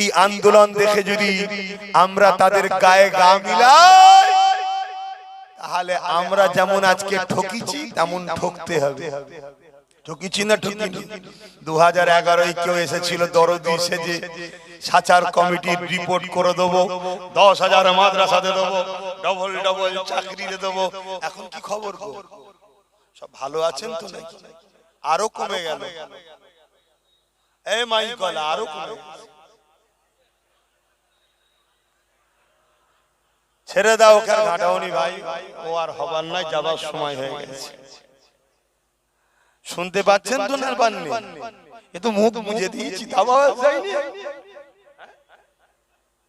এই আন্দোলন দেখে যদি আমরা তাদের গায়ে গা মিলাই, তাহলে আমরা যেমন আজকে ঠকিছি তেমন ঠকতে হবে। ঠকিছি না ঠকিনি? 2011 কেউ এসেছিল দরদি সেজে, সাচার কমিটির রিপোর্ট করে দেবো, 10,000 মাদ্রাসাতে দেবো, ডবল ডবল চাকরিতে দেবো। এখন কি খবর গো? সব ভালো আছেন তো নাকি? আরো কমে গেল। এই মাইকলা আরো কমে। ছেড়ে দাও, ওকে আর ঘাটাওনি ভাই, ও আর হবার নাই, যাবার সময় হয়ে গেছে। শুনতে পাচ্ছেন তো না? পাননি? এ তো মুখ বুঝে দিয়েছি, আওয়াজ যায়নি।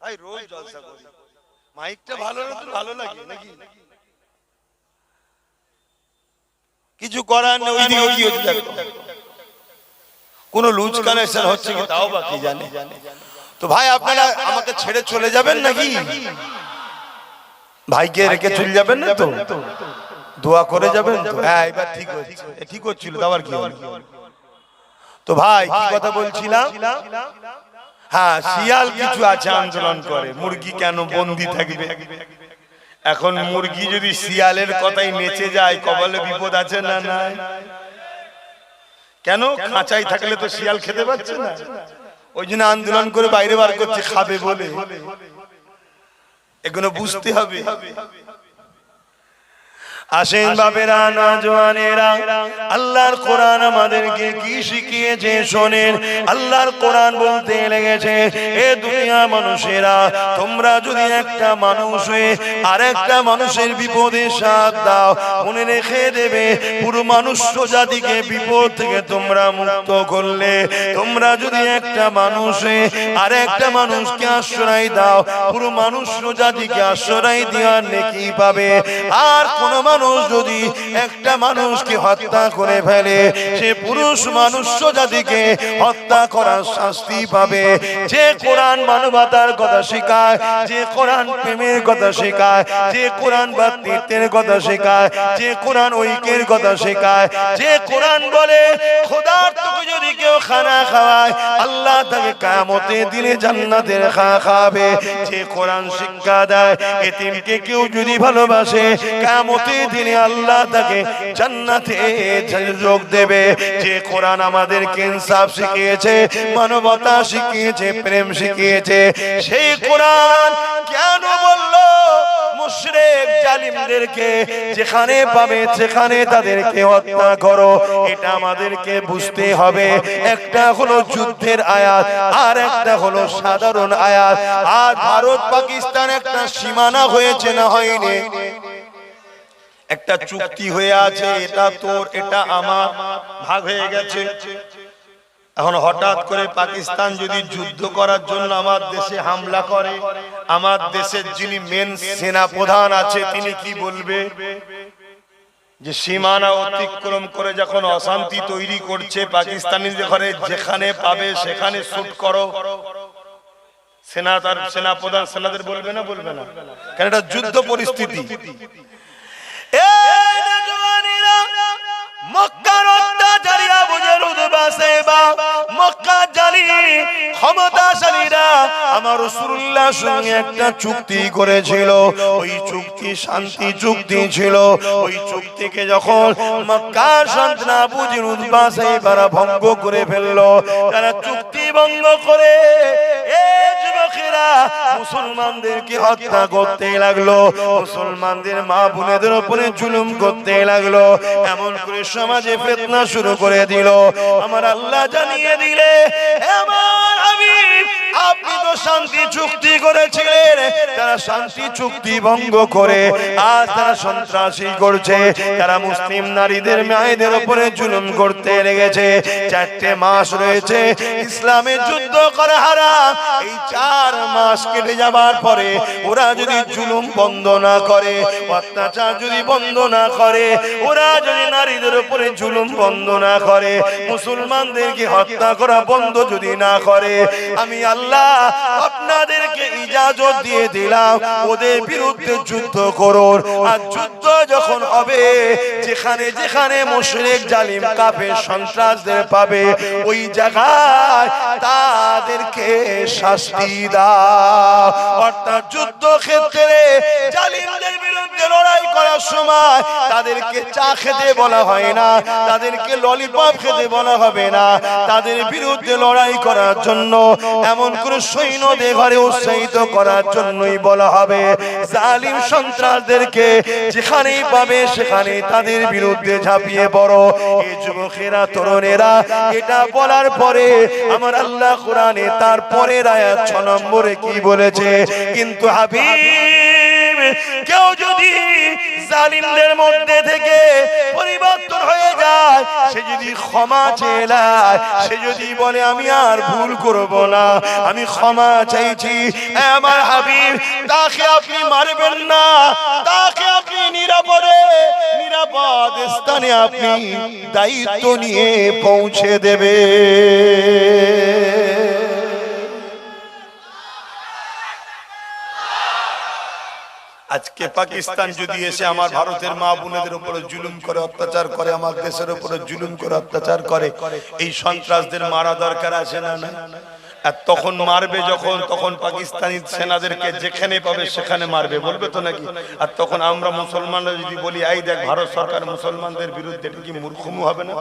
ভাই রোজ জলসা করি, মাইকটা ভালো না তো ভালো লাগে নাকি? কিছু করার নেই। ওইদিকে কি হচ্ছে দেখো, কোন লুজ কানেকশন হচ্ছে কি তাও বাকি জানে। তো ভাই আপনারা আমাকে ছেড়ে চলে যাবেন নাকি? ভাইকে রেখে চলে যাবেন না তো? দোয়া করে যাবেন তো? হ্যাঁ এবার ঠিক হচ্ছে, ঠিক হচ্ছিল তো আবার কি হলো? তো ভাই কি কথা বলছিলাম? হ্যাঁ, শিয়াল কিছু আছে আন্দোলন করে, মুরগি কেন বন্দি থাকবে? এখন মুরগি যদি শিয়ালের কথাই নেচে যায়, কপালে বিপদ আছে না নাই? কেন? খাঁচাই থাকলে তো শিয়াল খেতে পাচ্ছে না, ওই জন্য আন্দোলন করে বাইরে বার করছে খাবে বলে। এগুলো বুঝতে হবে। আসেন বাবেরা, নওজওয়ানেরা, আল্লাহর কোরআন আমাদেরকে কি শিখিয়েছে শোনেন। আল্লাহর কোরআন বলতে লেগেছে, এ দুনিয়া মানুষেরা, তোমরা যদি একটা মানুষ হয়ে আরেকটা মানুষের বিপদে সাথ দাও, মনে রেখে দেবে পুরো মনুষ্য জাতিকে বিপদ থেকে তোমরা মুক্ত করলে। তোমরা যদি একটা মানুষ হয়ে আরেকটা মানুষকে আশ্রয় দাও, পুরো মনুষ্য জাতিকে আশ্রয় দেওয়ার নেকি পাবে। আর কোন মানুষ যদি একটা মানুষকে হত্যা করে ফেলে, সে পুরুষ মনুষ্য জাতিকে হত্যা করার শাস্তি পাবে। যে কোরআন মানবতার কথা শেখায়, যে কোরআন প্রেমের কথা শেখায়, যে কোরআন ভ্রাতৃত্বের কথা শেখায়, যে কোরআন ঐক্যের কথা শেখায়, যে কোরআন বলে খোদার তোকে যদি কেউ খানা খাওয়ায়, আল্লাহ তাকে কিয়ামতের দিনে জান্নাতের খানা খাওয়াবে। যে কোরআন শিক্ষা দেয় এতিমকে কেউ যদি ভালোবাসে, কিয়ামতের দিনে আল্লাহ তাকে জান্নাতে যোগ দেবে। যে কোরআন আমাদেরকে ইনসাফ শিখিয়েছে, মানবতা শিখিয়েছে, প্রেম শিখিয়েছে, সেই কোরআন কেন বললো মুশরিক জালিমদেরকে যেখানে পাবে সেখানে তাদেরকে হত্যা করো? এটা আমাদেরকে বুঝতে হবে। একটা হলো যুদ্ধের আয়াত, আর একটা হলো সাধারণ আয়াত। আর ভারত পাকিস্তান একটা সীমানা হয়েছে না হয়নি? একটা চুক্তি হয়ে আছে, এটা তোর এটা আমার, ভাগ হয়ে গেছে। এখন হঠাৎ করে পাকিস্তান যদি যুদ্ধ করার জন্য আমার দেশে হামলা করে, আমার দেশের যিনি মেন সেনা প্রধান আছে তিনি কি বলবে? যে সীমানা অতিক্রম করে যখন অশান্তি তৈরি করছে, পাকিস্তানিদের ঘরে যেখানে পাবে সেখানে শুট করো। সেনা তার সেনা প্রধান সেনাদের বলবে না? বলবে না কেন? এটা যুদ্ধ পরিস্থিতি। মক্কার অত্যাচারীরা বুঝে উদ্বা সাহেবা, মক্কা জালি ক্ষমতাশালীরা আমার রাসূলুল্লাহর সঙ্গে একটা চুক্তি করেছিল। ওই চুক্তি শান্তি চুক্তি ছিল। ওই চুক্তিকে যখন মক্কার সন্তান বুঝে উদ্বা সাহেবারা ভঙ্গ করে ফেললো, তারা চুক্তি ভঙ্গ করে যুবকেরা মুসলমানদেরকে হত্যা করতে লাগলো, মুসলমানদের মা বোনেদের উপরে জুলুম করতে লাগলো, এমন করে সমাজে ফিতনা শুরু করে দিল। আমার আল্লাহ জানিয়ে দিলে, আমার হাবিব আপনি তো শান্তি চুক্তি করেছিলেন, তারা শান্তি চুক্তি ভঙ্গ করে আজ তারা সন্ত্রাসী করছে, তারা মুসলিম নারীদের মায়েদের উপরে জুলুম করতে লেগেছে। 4টে মাস রয়েছে ইসলামের যুদ্ধ করা হারাম। এই 4 মাস কেটে যাবার পরে ওরা যদি জুলুম বন্ধ না করে, অত্যাচার যদি বন্ধ না করে, ওরা যদি নারীদের উপরে জুলুম বন্ধ না করে, মুসলমানদেরকে হত্যা করা বন্ধ যদি না করে, আমি আল্লাহ আপনাদেরকে ইজাজত দিয়ে দিলাম ওদের বিরুদ্ধে যুদ্ধ করুন। আর যুদ্ধ যখন হবে যেখানে যেখানে মুশরিক জালিম কাফের সন্ত্রাসদের পাবে ওই জায়গায় তাদেরকে শাস্তি দাও। অর্থাৎ যুদ্ধ ক্ষেত্রে জালিমদের বিরুদ্ধে লড়াই করার সময় তাদেরকে চা খেতে বলা হয় না, তাদেরকে ললিপপ খেতে বলা হবে না, তাদের বিরুদ্ধে লড়াই করার জন্য এমন কোন সৈন্যদের ঘরে উৎসাহিত করার জন্যই বলা হবে। জালিম সন্ত্রাসদেরকে যেখানেই পাবে সেখানে তাদের বিরুদ্ধে ঝাঁপিয়ে পড়ো। এই যুবকেরা তরুণেরা এটা বলার পরে আমার আল্লাহ কোরআনে তার পরের আয়াত 6 নম্বরে কি বলেছে, কিন্তু হাবিব কেউ যদি জালিমদের মধ্যে থেকে পরিবর্তন হয়ে যায়, সে যদি ক্ষমা চায়, সে যদি বলে আমি আর ভুল করব না, আমি ক্ষমা চাইছি, আমার হাবিব তাকে আপনি মারবেন না, তাকে আপনি নিরাপদ স্থানে আপনি দায়িত্ব নিয়ে পৌঁছে দেবে। আজকে পাকিস্তান যদি এসে আমার ভারতের মা বোনেদের উপরে জুলুম করে, অত্যাচার করে, আমার দেশের উপরে জুলুম করে, অত্যাচার করে, এই সন্ত্রাসদের মারা দরকার আছে না? আর তখন মারবে যখন, তখন পাকিস্তানি সেনাদেরকে যেখানে পাবে সেখানে মারবে, বলবে তো নাকি? আর তখন আমরা মুসলমানরা যদি বলি এই দেখ ভারত সরকার মুসলমানদের বিরুদ্ধে, এটা কি মূর্খমি হবে না?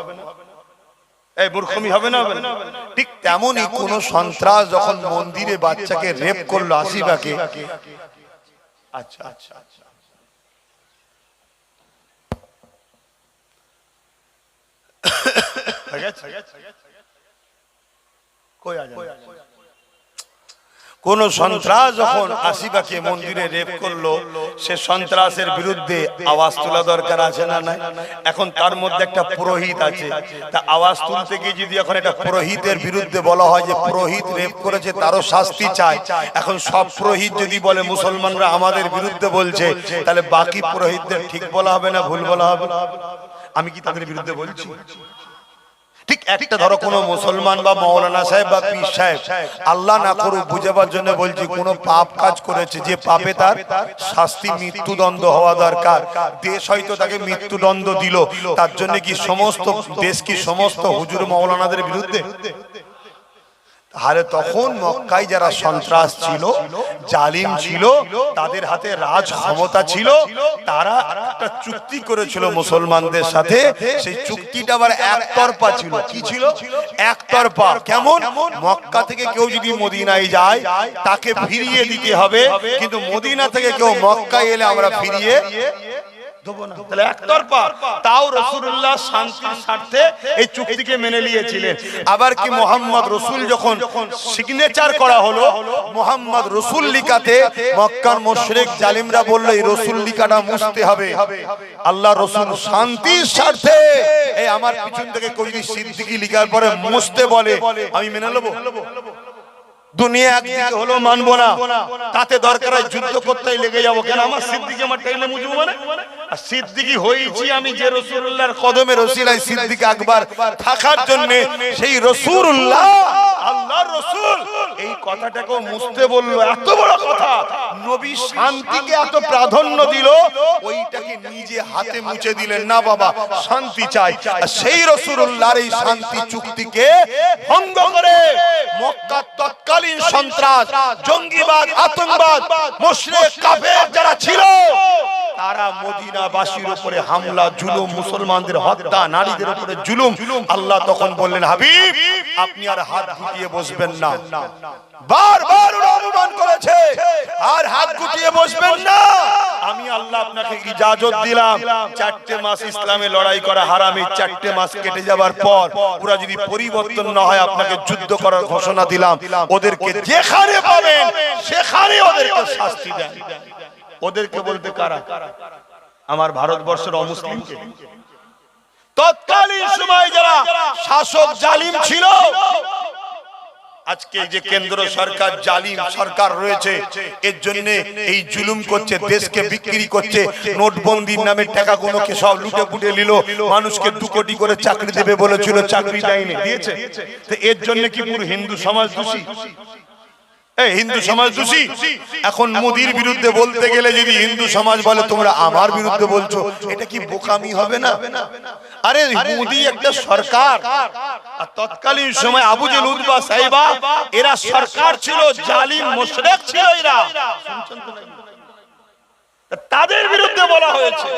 এই মূর্খমি হবে না? ঠিক তেমনই কোন সন্ত্রাস যখন মন্দিরে বাচ্চাকে রেপ করলো আসিফাকে, আচ্ছা আচ্ছা আচ্ছা কোন সন্ত্রাস যখন আসিফাকে মন্দিরে রেপ করলো, সে সন্ত্রাসের বিরুদ্ধে আওয়াজ তোলা দরকার আছে না? নাই। এখন তার মধ্যে একটা পুরোহিত আছে, তা আওয়াজ তুলতে গিয়ে যদি এখন একটা পুরোহিতের বিরুদ্ধে বলা হয় যে পুরোহিত রেপ করেছে, তারও শাস্তি চাই, এখন সব পুরোহিত যদি বলে মুসলমানরা আমাদের বিরুদ্ধে বলছে, তাহলে বাকি পুরোহিতদের ঠিক বলা হবে না ভুল বলা হবে? আমি কি তাদের বিরুদ্ধে বলছি? ঠিক একটা ধরো কোন মুসলমান বা মাওলানা সাহেব বা পীর সাহেব, আল্লাহ না করুক বুঝাবার জন্য বলছি, কোন পাপ কাজ করেছে, যে পাপে তার শাস্তি মৃত্যুদণ্ড হওয়া দরকার, দেশ হয়তো তাকে মৃত্যুদণ্ড দিল, তার জন্য কি সমস্ত দেশ কি সমস্ত হুজুর মাওলানাদের বিরুদ্ধে? তাহলে তখন মক্কায় যারা সন্ত্রাস ছিল, জালিম ছিল, তাদের হাতে রাজ ক্ষমতা ছিল, তারা একটা চুক্তি করেছিল মুসলমানদের সাথে। সেই চুক্তিটা আবার একতরফা ছিল। কি ছিল? একতরফা। কেমন? মক্কা থেকে কেউ যদি মদিনায় যায় তাকে ফিরিয়ে দিতে হবে, কিন্তু মদিনা থেকে কেউ মক্কায় এলে আমরা ফিরিয়ে দেব না। তাহলে একতরফা। তাও রাসূলুল্লাহ শান্তির স্বার্থে এই চুক্তিকে মেনে নিয়েছিলেন। আবার কি মুহাম্মদ রাসূল যখন সিগনেচার করা হলো, মুহাম্মদ রাসূল লিখাতে মক্কার মুশরিক জালিমরা বলল এই রাসূল লিখাটা মুছতে হবে। আল্লাহ রাসূল শান্তির স্বার্থে এই আমার পিছন থেকে কেউ যদি সিদ্দিকী লিখার পরে মুছতে বলে, আমি মেনে নেব? দুনিয়া একদিকে হলো মানবো না, তাতে দরকার হয় যুদ্ধ করতেই লেগে যাবো। কেন? আমার সিদ্দিকী আমার টাইলে মুছবো মানে? আর সিদ্দিকী হয়েছি আমি যে রাসূলুল্লাহর কদমে রসিলায় সিদ্দিক আকবর থাকার জন্য, সেই রাসূলুল্লাহ আল্লাহর রাসূল এই কথাটাকে মুছতে বললো। এত বড় কথা, নবী শান্তিকে এত প্রাধান্য দিল, ওইটাকে নিজে হাতে মুছে দিলেন না, বাবা শান্তি চাই। আর সেই রাসূলুল্লাহর এই শান্তি চুক্তিকে ভঙ্গ করে মক্কার তৎকালীন সন্ত্রাস, জঙ্গিবাদ, আতঙ্কবাদ, মুশরিক কাফের যারা ছিল, তারা মদিনাবাসীর উপরে হামলা, জুলুম, মুসলমানদের হত্যা, নারীদের উপরে জুলুম। আল্লাহ তখন বললেন, হাবিব আপনি আর হাত গুটিয়ে বসবেন না। বারবার ওরা অপমান করেছে, আর হাত গুটিয়ে বসবেন না। আমি আল্লাহ আপনাকে ইজাজত দিলাম, 4টে মাস ইসলামে লড়াই করা হারাম। এই 4টে মাস কেটে যাবার পর ওরা যদি পরিবর্তন না হয়, আপনাকে যুদ্ধ করার ঘোষণা দিলাম। ওদেরকে যেখানে পাবেন সেখানে ওদেরকে শাস্তি দেন। ওদেরকে বলতে কারা? আমার ভারতবর্ষের অমুসলিমকে। তৎকালীন সময় যারা শাসক জালিম ছিল, আজকে যে কেন্দ্র সরকার জালিম সরকার রয়েছে, এর জন্য এই জুলুম করছে, দেশকে বিক্রি করছে, নোটবন্দির নামে টাকাগুলোকে সব লুটে পুটে নিল, মানুষকে 2 কোটি করে চাকরি দেবে বলেছিল, চাকরি দেয়নি, দিয়েছে। তো এর জন্য কি পুরো হিন্দু সমাজ দোষী? এই হিন্দু সমাজ দোষী। এখন মোদির বিরুদ্ধে বলতে গেলে যদি হিন্দু সমাজ বলে তোমরা আমার বিরুদ্ধে বলছো, এটা কি বোকামি হবে না? আরে মোদি একটা সরকার, আর তৎকালীন সময় আবু জেল উতবা সাইবা এরা সরকার ছিল, জালিম মুশরিক ছিল এরা, তাদের বিরুদ্ধে বলা হয়েছে।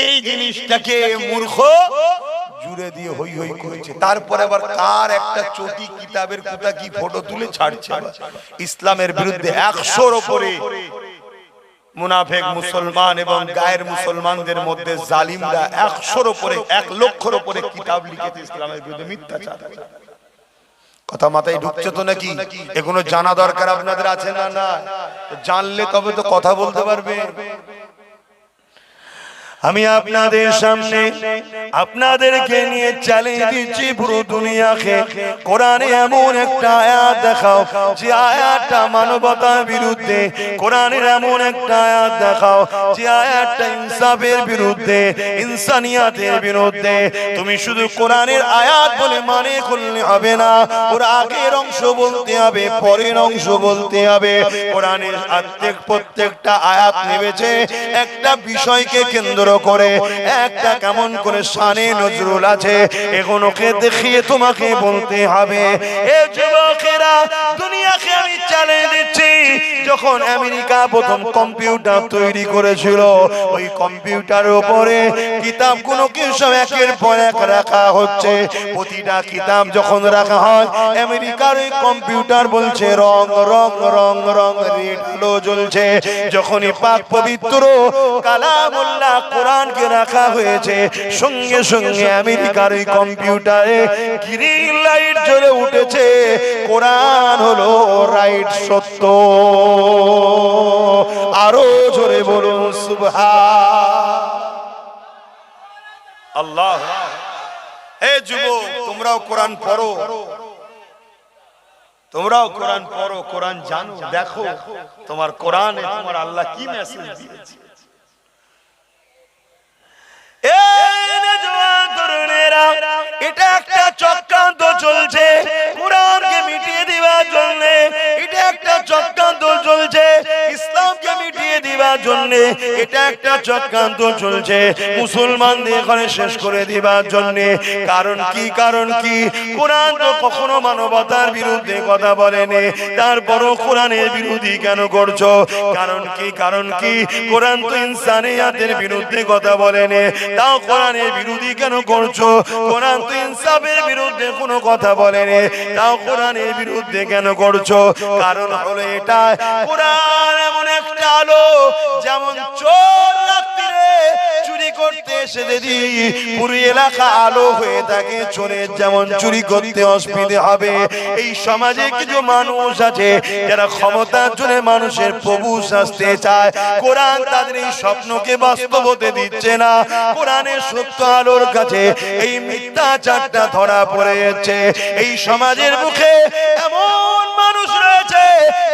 এই জিনিসটাকে মূর্খ জুড়ে দিয়ে হই হই করেছে। তারপরে আবার কার একটা চটি কিতাবের কোথা কি ফটো তুলে ছাড়ছে। ইসলামের বিরুদ্ধে 100-র উপরে মুনাফিক মুসলমান এবং গায়ের মুসলমানদের মধ্যে জালিমরা 100-র উপরে 1 লক্ষর উপরে কিতাব লিখেছে ইসলামের বিরুদ্ধে মিথ্যাচার। কথা মাথায় ঢুকছে তো নাকি? এগুলো জানা দরকার আপনাদের আছে না? না জানলে তবে তো কথা বলতে পারবে। আমি আপনাদের সামনে আপনাদেরকে নিয়ে চ্যালেঞ্জ দিচ্ছি পুরো দুনিয়াকে, কোরআনে এমন একটা আয়াত দেখাও যে আয়াতটা মানবতার বিরুদ্ধে, কোরআনের এমন একটা আয়াত দেখাও যে আয়াতটা ইনসাফের বিরুদ্ধে, ইনসানিয়াতের বিরুদ্ধে। তুমি শুধু কোরআনের আয়াত বলে মানে করলে হবে না, ওর আগের অংশ বলতে হবে, পরের অংশ বলতে হবে। কোরআনের প্রত্যেকটা আয়াত নেমেছে একটা বিষয়কে কেন্দ্র করে, একটা কেমন করে শানে নজরুল আছে, এগুলোকে দেখিয়ে তোমাকে বলতে হবে। এ যুবকেরা, দুনিয়াকে আমি চ্যালেঞ্জ দিচ্ছি, যখন আমেরিকা প্রথম কম্পিউটার তৈরি করেছিল, ওই কম্পিউটারের উপরে কিতাবগুলোকে সব একের পর এক রাখা হচ্ছে। প্রতিটা কিতাব যখন রাখা হয়, আমেরিকার ওই কম্পিউটার বলছে রং রং রং রং, রেড আলো জ্বলছে। যখনই পাক পবিত্র কালামুল্লাহ কোরআনকে রাখা হয়েছে, সঙ্গে সঙ্গে আমেরিকার ওই কম্পিউটারে গ্রিন লাইট জ্বলে উঠেছে, কোরআন হলো রাইট, সত্য। আরো জোরে বলুন সুবহানাল্লাহ। এ যুবক, তোমরাও কোরআন পড়ো, তোমরাও কোরআন পড়ো, কোরআন জানো, দেখো তোমার কোরআনে তোমার আল্লাহ কি মেসেজ দিয়েছে। এটা একটা চক্রান্ত চলছে কোরআনকে মিটিয়ে দেওয়ার জন্য, এটা একটা চক্রান্ত চলছে ইসলামকে মিটিয়ে দেওয়ার জন্য, এটা একটা চক্রান্ত চলছে মুসলমানদের এখানে শেষ করে দেওয়ার জন্য। কারণ কি? কারণ কি? কোরআন তো কখনো মানবতার বিরুদ্ধে কথা বলেনি, তারপরও কোরআনের বিরোধী কেন করছো? কারণ কি? কারণ কি? কোরআন তো ইনসানিয়াতের বিরুদ্ধে কথা বলেনি, তাও কোরআনের বিরোধী কেন করছো? কোরআন তো ইনসাফের বিরুদ্ধে কোনো কথা বলেনি, তাও কোরআনের বিরুদ্ধে কেন করছো? কারণ হলো এটা, কোরআন এমন একটা আলো, যেমন চোর রাত্রিরে চুরি করতে এসে যদি পুরো এলাকা আলো হয়ে থাকে, চোরের যেমন চুরি করতে অসুবিধা হবে। এই সমাজে কিছু মানুষ আছে যারা ক্ষমতার জন্য মানুষের প্রভু সাজতে চায়, কোরআন তাদের এই স্বপ্নকে বাস্তব হতে দিচ্ছে না। কোরআনের সত্য আলোর কাছে এই মিথ্যাচারটা ধরা পড়ে যাচ্ছে। এই সমাজের মুখে এমন মানুষ রয়েছে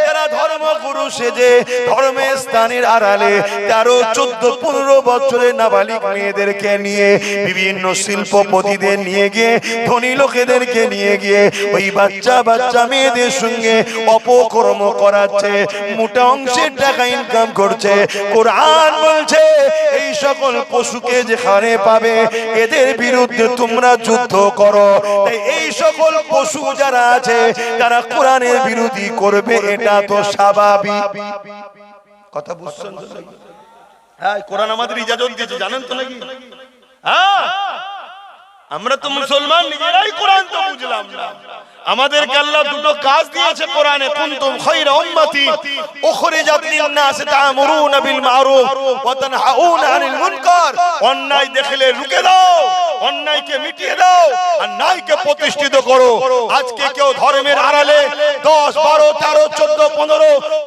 যারা ধর্মগুরু সেজে ধর্মের স্থানের আড়ালে 13, 14, 15 বছরের নাবালিক মেয়েদেরকে নিয়ে, বিভিন্ন শিল্পপতিদের নিয়ে গিয়ে, ধনী লোকেদেরকে নিয়ে গিয়ে ওই বাচ্চা বাচ্চা মেয়েদের সঙ্গে অপকর্ম করাচ্ছে, মোটা অংশের টাকা ইনকাম করছে। কোরআন বলছে এই সকল পশুকে যেখানে পাবে এদের বিরুদ্ধে তোমরা যুদ্ধ করো। তাই এই সকল পশু যারা আছে তারা কোরআনের বিরোধী করবে, এটা তো স্বাভাবিক কথা। বুঝছেন? হ্যাঁ, কোরআন আমাদের ইজাজত দিয়েছে, জানেন তো নাকি? হ্যাঁ, আমরা তো মুসলমান, নিজেরাই কোরআন তো বুঝলাম না। আমাদেরকে আল্লাহ দুটো কাজ দিয়েছে কোরআনে, কুনতুম খায়রা উম্মতি উখরিজাত লিন-নাস তা'মুরুনা বিল মা'রুফ ওয়া তানহাউনা আনিল মুনকার। অন্যায় দেখলে রুখে দাও, অন্যায়কে মিটিয়ে দাও, আর ন্যায়কে প্রতিষ্ঠিত করো। আজকে কেউ ধর্মের আড়ালে 10, 12, 13, 14, 15